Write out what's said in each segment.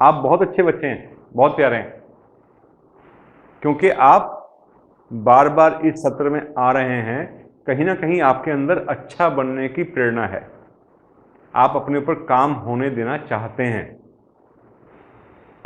आप बहुत अच्छे बच्चे हैं, बहुत प्यारे हैं, क्योंकि आप बार बार इस सत्र में आ रहे हैं। कहीं ना कहीं आपके अंदर अच्छा बनने की प्रेरणा है, आप अपने ऊपर काम होने देना चाहते हैं।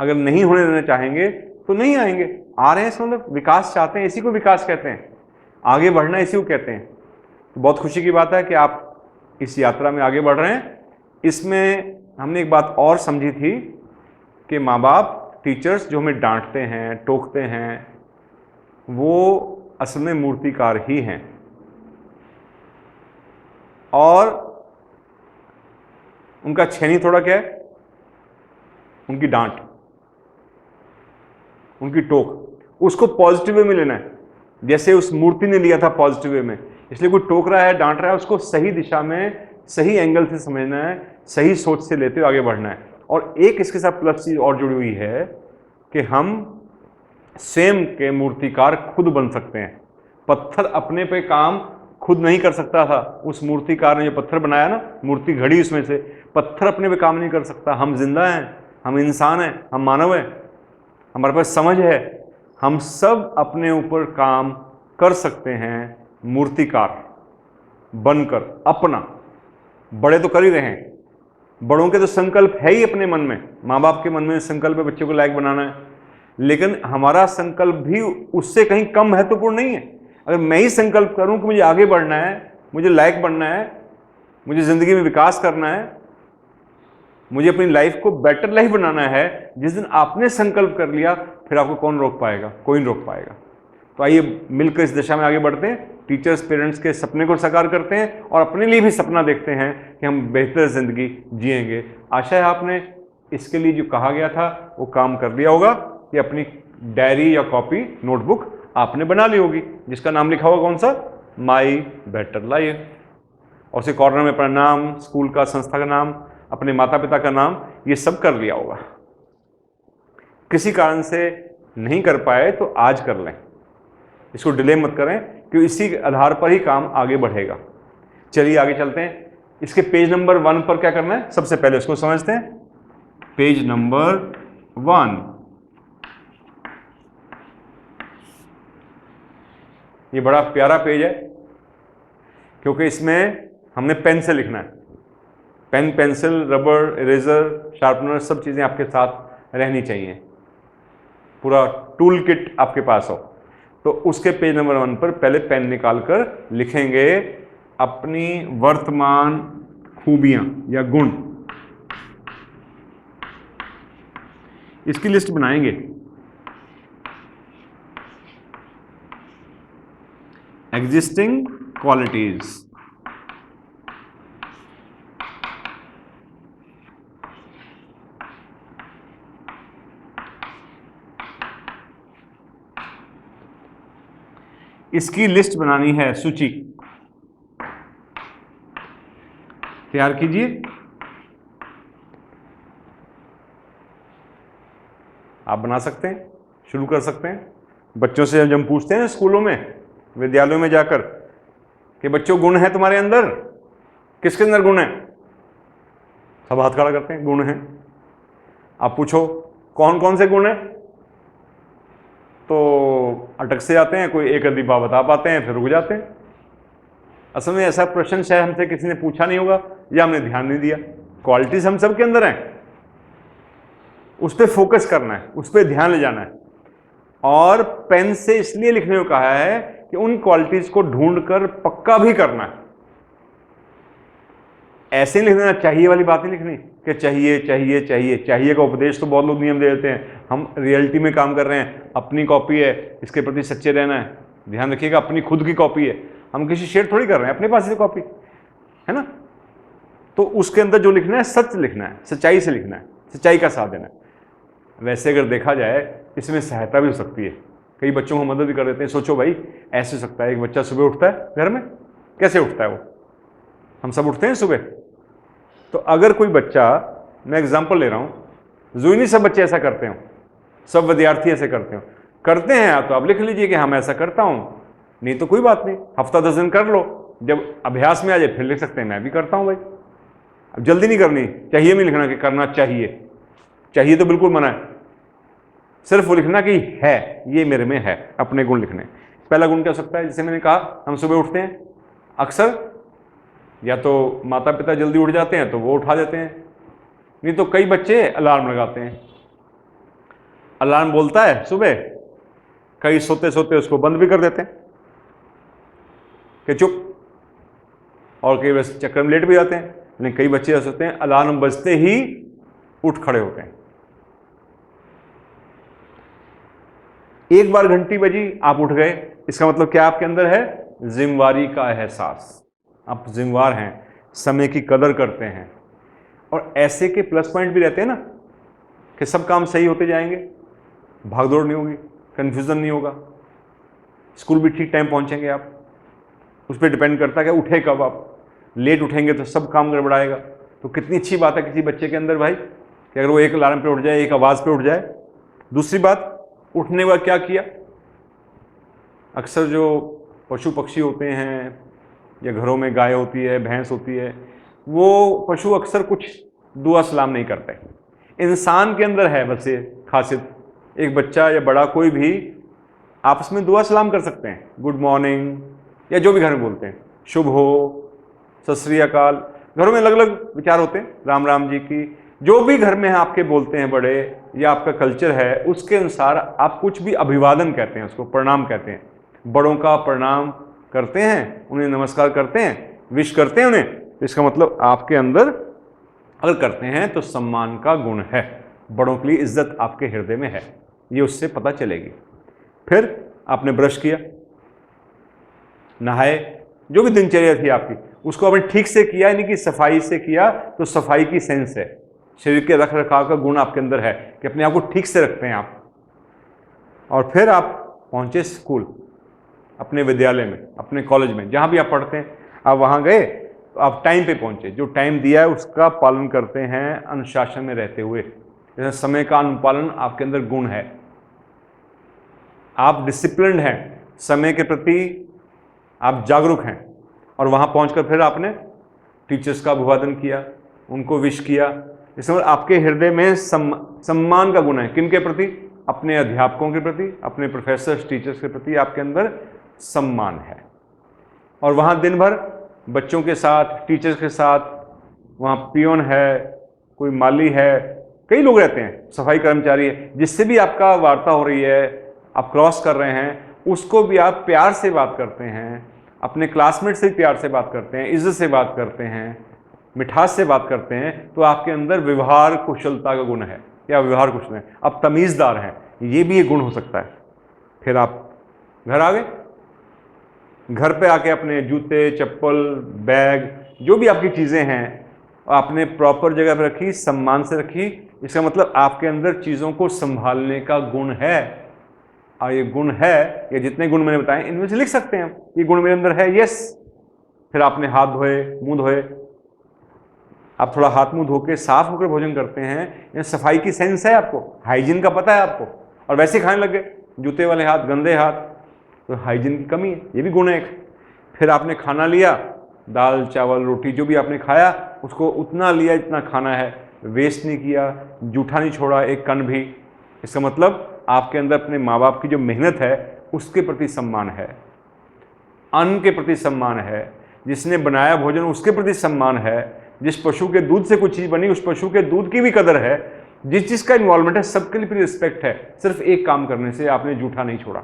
अगर नहीं होने देना चाहेंगे तो नहीं आएंगे। आ रहे हैं इसका मतलब विकास चाहते हैं, इसी को विकास कहते हैं, आगे बढ़ना इसी को कहते हैं। तो बहुत खुशी की बात है कि आप इस यात्रा में आगे बढ़ रहे हैं। इसमें हमने एक बात और समझी थी कि माँ बाप, टीचर्स जो हमें डांटते हैं, टोकते हैं, वो असल में मूर्तिकार ही हैं। और उनका छेनी थोड़ा क्या है, उनकी डांट, उनकी टोक, उसको पॉजिटिव वे में लेना है, जैसे उस मूर्ति ने लिया था पॉजिटिव वे में। इसलिए कोई टोक रहा है, डांट रहा है, उसको सही दिशा में, सही एंगल से समझना है, सही सोच से लेते हुए आगे बढ़ना है। और एक इसके साथ प्लस चीज और जुड़ी हुई है कि हम स्वयं के मूर्तिकार खुद बन सकते हैं। पत्थर अपने पे काम खुद नहीं कर सकता था, उस मूर्तिकार ने जो पत्थर बनाया ना, मूर्ति घड़ी उसमें से, पत्थर अपने पे काम नहीं कर सकता। हम जिंदा हैं, हम इंसान हैं, हम मानव हैं, हमारे पास समझ है, हम सब अपने ऊपर काम कर सकते हैं मूर्तिकार बनकर अपना। बड़े तो कर ही रहे हैं, बड़ों के तो संकल्प है ही अपने मन में, माँ बाप के मन में संकल्प है बच्चों को लायक बनाना है, लेकिन हमारा संकल्प भी उससे कहीं कम महत्वपूर्ण नहीं है। अगर मैं ही संकल्प करूं कि मुझे आगे बढ़ना है, मुझे लायक बनना है, मुझे जिंदगी में विकास करना है, मुझे अपनी लाइफ को बेटर लाइफ बनाना है, जिस दिन आपने संकल्प कर लिया फिर आपको कौन रोक पाएगा? कोई नहीं रोक पाएगा। तो आइए मिलकर इस दिशा में आगे बढ़ते हैं, टीचर्स पेरेंट्स के सपने को साकार करते हैं और अपने लिए भी सपना देखते हैं कि हम बेहतर जिंदगी जिएंगे। आशा है आपने इसके लिए जो कहा गया था वो काम कर लिया होगा, कि अपनी डायरी या कॉपी, नोटबुक आपने बना ली होगी, जिसका नाम लिखा होगा कौन सा? माई बेटर लाइफ। और उसके कॉर्नर में अपना नाम, स्कूल का, संस्था का नाम, अपने माता पिता का नाम, ये सब कर लिया होगा। किसी कारण से नहीं कर पाए तो आज कर लें, इसको डिले मत करें, क्योंकि इसी आधार पर ही काम आगे बढ़ेगा। चलिए आगे चलते हैं। इसके पेज नंबर 1 पर क्या करना है, सबसे पहले उसको समझते हैं। पेज नंबर 1, ये बड़ा प्यारा पेज है, क्योंकि इसमें हमने पेन से लिखना है। Pen, pencil, rubber, eraser, sharpener, सब चीज़ें आपके साथ रहनी चाहिए, पूरा टूल किट आपके पास हो। तो उसके पेज नंबर 1 पर पहले पेन निकालकर लिखेंगे अपनी वर्तमान खूबियां या गुण, इसकी लिस्ट बनाएंगे। एग्जिस्टिंग क्वालिटीज, इसकी लिस्ट बनानी है, सूची तैयार कीजिए। आप बना सकते हैं, शुरू कर सकते हैं। बच्चों से जब हम पूछते हैं स्कूलों में, विद्यालयों में जाकर कि बच्चों गुण है तुम्हारे अंदर, किसके अंदर गुण है? सब हाथ खड़ा करते हैं, गुण है। आप पूछो कौन कौन से गुण है, तो अटक से जाते हैं, कोई एक आधी बात बता पाते हैं, फिर रुक जाते हैं। असल में ऐसा प्रश्न शायद हमसे किसी ने पूछा नहीं होगा या हमने ध्यान नहीं दिया। क्वालिटीज हम सब के अंदर हैं, उस पर फोकस करना है, उस पर ध्यान ले जाना है। और पेन से इसलिए लिखने को कहा है कि उन क्वालिटीज को ढूंढकर पक्का भी करना है। ऐसे नहीं लिखना, चाहिए वाली बात नहीं लिखनी कि चाहिए चाहिए चाहिए। चाहिए का उपदेश तो बहुत लोग नियम दे देते हैं, हम रियलिटी में काम कर रहे हैं। अपनी कॉपी है, इसके प्रति सच्चे रहना है। ध्यान रखिएगा, अपनी खुद की कॉपी है, हम किसी शेयर थोड़ी कर रहे हैं, अपने पास ही कॉपी है ना। तो उसके अंदर जो लिखना है सच लिखना है, सच्चाई से लिखना है, सच्चाई का साथ देना है। वैसे अगर देखा जाए इसमें सहायता भी हो सकती है, कई बच्चों को मदद भी कर देते हैं। सोचो भाई, ऐसे हो सकता है एक बच्चा सुबह उठता है घर में, कैसे उठता है वो? हम सब उठते हैं सुबह। तो अगर कोई बच्चा, मैं एग्जांपल ले रहा हूं, जो नहीं सब बच्चे ऐसा करते हो, सब विद्यार्थी ऐसे करते हैं तो आप लिख लीजिए कि हाँ मैं ऐसा करता हूं, नहीं तो कोई बात नहीं, हफ्ता 10 दिन कर लो, जब अभ्यास में आ जाए फिर लिख सकते हैं मैं भी करता हूं भाई। अब जल्दी नहीं करनी चाहिए, नहीं लिखना कि करना चाहिए, चाहिए तो बिल्कुल मना है, सिर्फ वो लिखना कि है, ये मेरे में है, अपने गुण लिखने। पहला गुण क्या हो सकता है, जैसे मैंने कहा हम सुबह उठते हैं, अक्सर या तो माता पिता जल्दी उठ जाते हैं तो वो उठा देते हैं, नहीं तो कई बच्चे अलार्म लगाते हैं, अलार्म बोलता है सुबह, कई सोते सोते उसको बंद भी कर देते हैं कि चुप, और कई बच्चे चक्कर में लेट भी जाते हैं। लेकिन कई बच्चे ऐसे होते हैं अलार्म बजते ही उठ खड़े होते हैं। एक बार घंटी बजी, आप उठ गए, इसका मतलब क्या आपके अंदर है, जिम्मेवारी का एहसास, आप जिम्मेवार हैं, समय की कदर करते हैं। और ऐसे के प्लस पॉइंट भी रहते हैं ना, कि सब काम सही होते जाएंगे, भागदौड़ नहीं होगी, कंफ्यूजन नहीं होगा, स्कूल भी ठीक टाइम पहुंचेंगे आप। उस पर डिपेंड करता है कि उठे कब आप, लेट उठेंगे तो सब काम गड़बड़ाएगा। तो कितनी अच्छी बात है किसी बच्चे के अंदर भाई, कि अगर वो एक अलार्म पे उठ जाए, एक आवाज़ पे उठ जाए। दूसरी बात, उठने के बाद क्या किया, अक्सर जो पशु पक्षी होते हैं या घरों में गाय होती है, भैंस होती है, वो पशु अक्सर कुछ दुआ सलाम नहीं करते। इंसान के अंदर है बस ये खासियत, एक बच्चा या बड़ा कोई भी आपस में दुआ सलाम कर सकते हैं, गुड मॉर्निंग या जो भी घर में बोलते हैं, शुभ हो, सत श्री अकाल। घरों में अलग अलग विचार होते हैं, राम राम जी की, जो भी घर में आपके बोलते हैं बड़े या आपका कल्चर है उसके अनुसार आप कुछ भी अभिवादन कहते हैं, उसको प्रणाम कहते हैं। बड़ों का प्रणाम करते हैं, उन्हें नमस्कार करते हैं, विश करते हैं उन्हें, इसका मतलब आपके अंदर अगर करते हैं तो सम्मान का गुण है, बड़ों के लिए इज्जत आपके हृदय में है, ये उससे पता चलेगी। फिर आपने ब्रश किया, नहाए, जो भी दिनचर्या थी आपकी उसको आपने ठीक से किया, यानी कि सफाई से किया, तो सफाई की सेंस है, शरीर के रख रखाव का गुण आपके अंदर है कि अपने आप को ठीक से रखते हैं आप। और फिर आप पहुंचे स्कूल, अपने विद्यालय में, अपने कॉलेज में, जहां भी आप पढ़ते हैं, आप वहां गए तो आप टाइम पे पहुंचे, जो टाइम दिया है उसका पालन करते हैं अनुशासन में रहते हुए। जैसे समय का अनुपालन आपके अंदर गुण है, आप डिसिप्लिन्ड हैं, समय के प्रति आप जागरूक हैं। और वहां पहुंचकर फिर आपने टीचर्स का अभिवादन किया, उनको विश किया, इसमें आपके हृदय में सम्मान का गुण है, किनके प्रति, अपने अध्यापकों के प्रति, अपने प्रोफेसर्स टीचर्स के प्रति आपके अंदर सम्मान है। और वहाँ दिन भर बच्चों के साथ, टीचर्स के साथ, वहाँ पियोन है, कोई माली है, कई लोग रहते हैं, सफाई कर्मचारी है, जिससे भी आपका वार्ता हो रही है, आप क्रॉस कर रहे हैं, उसको भी आप प्यार से बात करते हैं, अपने क्लासमेट से भी प्यार से बात करते हैं, इज्जत से बात करते हैं, मिठास से बात करते हैं, तो आपके अंदर व्यवहार कुशलता का गुण है, या व्यवहार कुशल है, आप तमीज़दार हैं, ये भी एक गुण हो सकता है। फिर आप घर आ गए, घर पे आके अपने जूते, चप्पल, बैग, जो भी आपकी चीज़ें हैं आपने प्रॉपर जगह पर रखी, सम्मान से रखी, इसका मतलब आपके अंदर चीज़ों को संभालने का गुण है। और ये गुण है, ये जितने गुण मैंने बताए इनमें से लिख सकते हैं ये गुण मेरे अंदर है, यस। फिर आपने हाथ धोए, मुंह धोए, आप थोड़ा हाथ मुंह धो के साफ होकर भोजन करते हैं, ये सफाई की सेंस है आपको, हाइजीन का पता है आपको, और वैसे खाने लगे जूते वाले हाथ, गंदे हाथ, तो हाइजीन की कमी है, ये भी गुण है एक। फिर आपने खाना लिया, दाल चावल रोटी जो भी आपने खाया उसको उतना लिया जितना खाना है, वेस्ट नहीं किया, जूठा नहीं छोड़ा एक कण भी, इसका मतलब आपके अंदर अपने माँ बाप की जो मेहनत है उसके प्रति सम्मान है, अन्न के प्रति सम्मान है, जिसने बनाया भोजन उसके प्रति सम्मान है, जिस पशु के दूध से कुछ चीज़ बनी उस पशु के दूध की भी कदर है, जिस चीज़ का इन्वॉल्वमेंट है सबके लिए रिस्पेक्ट है। सिर्फ एक काम करने से आपने जूठा नहीं छोड़ा,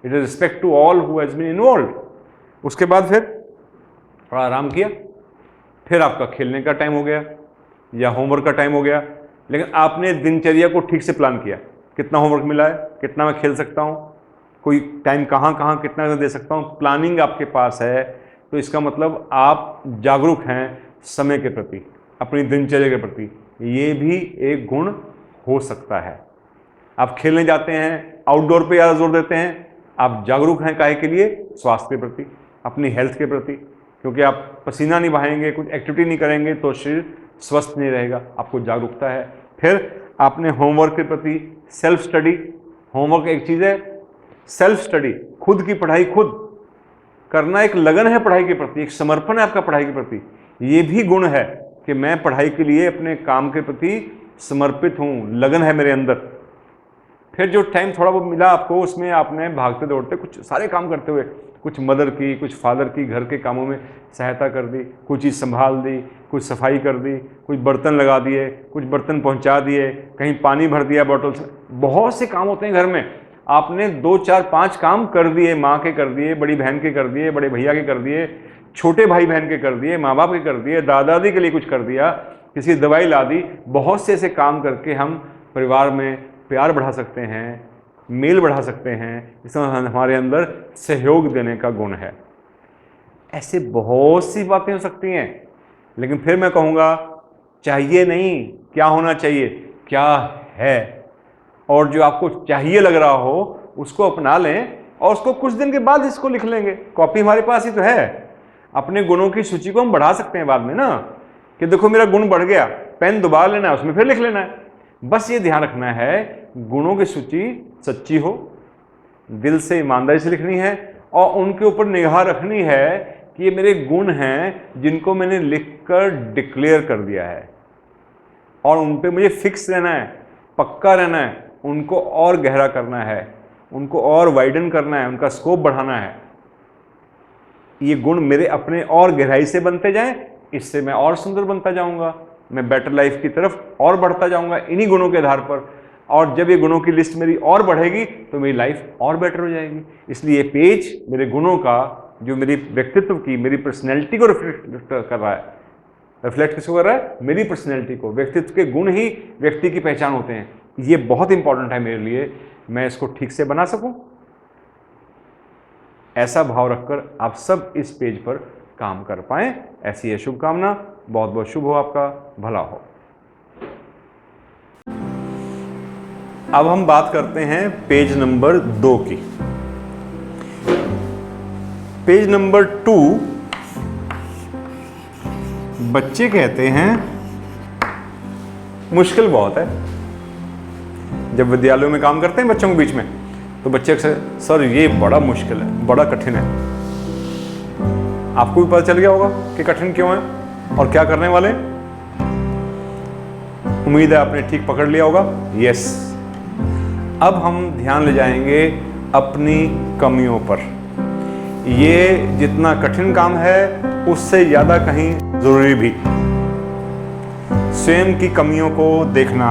it is respect to all who has been involve. उसके बाद फिर थोड़ा आराम किया, फिर आपका खेलने का टाइम हो गया या होमवर्क का टाइम हो गया, लेकिन आपने दिनचर्या को ठीक से प्लान किया, कितना होमवर्क मिला है, कितना मैं खेल सकता हूँ, कोई टाइम कहाँ कहाँ कितना दे सकता हूँ, प्लानिंग आपके पास है, तो इसका मतलब आप जागरूक हैं समय के प्रति, अपनी दिनचर्या के प्रति, ये भी एक गुण हो सकता है। आप खेलने जाते हैं, आउटडोर पे ज़्यादा जोर देते हैं, आप जागरूक हैं काहे के लिए, स्वास्थ्य के प्रति, अपनी हेल्थ के प्रति, क्योंकि आप पसीना नहीं बहाएंगे, कुछ एक्टिविटी नहीं करेंगे तो शरीर स्वस्थ नहीं रहेगा, आपको जागरूकता है। फिर आपने होमवर्क के प्रति, सेल्फ स्टडी, होमवर्क एक चीज़ है, सेल्फ स्टडी, खुद की पढ़ाई खुद करना, एक लगन है पढ़ाई के प्रति, एक समर्पण है आपका पढ़ाई के प्रति, ये भी गुण है कि मैं पढ़ाई के लिए अपने काम के प्रति समर्पित हूँ, लगन है मेरे अंदर। फिर जो टाइम थोड़ा बहुत मिला आपको, उसमें आपने भागते दौड़ते कुछ सारे काम करते हुए, कुछ मदर की, कुछ फादर की, घर के कामों में सहायता कर दी, कुछ चीज़ संभाल दी, कुछ सफाई कर दी, कुछ बर्तन लगा दिए, कुछ बर्तन पहुंचा दिए, कहीं पानी भर दिया बॉटल से। बहुत से काम होते हैं घर में, आपने 2, 4, 5 काम कर दिए, माँ के कर दिए, बड़ी बहन के कर दिए, बड़े भैया के कर दिए, छोटे भाई बहन के कर दिए, माँ बाप के कर दिए, दादा दादी के लिए कुछ कर दिया, किसी दवाई ला दी। बहुत से ऐसे काम करके हम परिवार में प्यार बढ़ा सकते हैं, मेल बढ़ा सकते हैं, इसमें हमारे अंदर सहयोग देने का गुण है। ऐसे बहुत सी बातें हो सकती हैं, लेकिन फिर मैं कहूँगा चाहिए नहीं, क्या होना चाहिए, क्या है। और जो आपको चाहिए लग रहा हो उसको अपना लें, और उसको कुछ दिन के बाद इसको लिख लेंगे। कॉपी हमारे पास ही तो है, अपने गुणों की सूची को हम बढ़ा सकते हैं बाद में ना, कि देखो मेरा गुण बढ़ गया, पेन दोबारा लेना है, उसमें फिर लिख लेना है। बस ये ध्यान रखना है गुणों की सूची सच्ची हो, दिल से ईमानदारी से लिखनी है, और उनके ऊपर निगाह रखनी है कि ये मेरे गुण हैं जिनको मैंने लिखकर डिक्लेयर कर दिया है, और उन पे मुझे फिक्स रहना है, पक्का रहना है, उनको और गहरा करना है, उनको और वाइडन करना है, उनका स्कोप बढ़ाना है। ये गुण मेरे अपने और गहराई से बनते जाएं, इससे मैं और सुंदर बनता जाऊंगा, मैं बेटर लाइफ की तरफ और बढ़ता जाऊंगा इन्हीं गुणों के आधार पर। और जब ये गुणों की लिस्ट मेरी और बढ़ेगी तो मेरी लाइफ और बेटर हो जाएगी। इसलिए ये पेज मेरे गुणों का, जो मेरी व्यक्तित्व की, मेरी पर्सनैलिटी को रिफ्लेक्ट कर रहा है। रिफ्लेक्ट किसको कर रहा है? मेरी पर्सनैलिटी को। व्यक्तित्व के गुण ही व्यक्ति की पहचान होते हैं। ये बहुत इंपॉर्टेंट है मेरे लिए, मैं इसको ठीक से बना सकूं। ऐसा भाव रखकर आप सब इस पेज पर काम कर पाएं, ऐसी है शुभकामना। बहुत बहुत शुभ हो, आपका भला हो। अब हम बात करते हैं पेज नंबर 2 की। पेज नंबर 2 बच्चे कहते हैं मुश्किल बहुत है। जब विद्यालयों में काम करते हैं बच्चों के बीच में, तो बच्चे अक्सर, सर ये बड़ा मुश्किल है, बड़ा कठिन है। आपको भी पता चल गया होगा कि कठिन क्यों है और क्या करने वाले। उम्मीद है आपने ठीक पकड़ लिया होगा। यस, अब हम ध्यान ले जाएंगे अपनी कमियों पर। ये जितना कठिन काम है उससे ज्यादा कहीं जरूरी भी। स्वयं की कमियों को देखना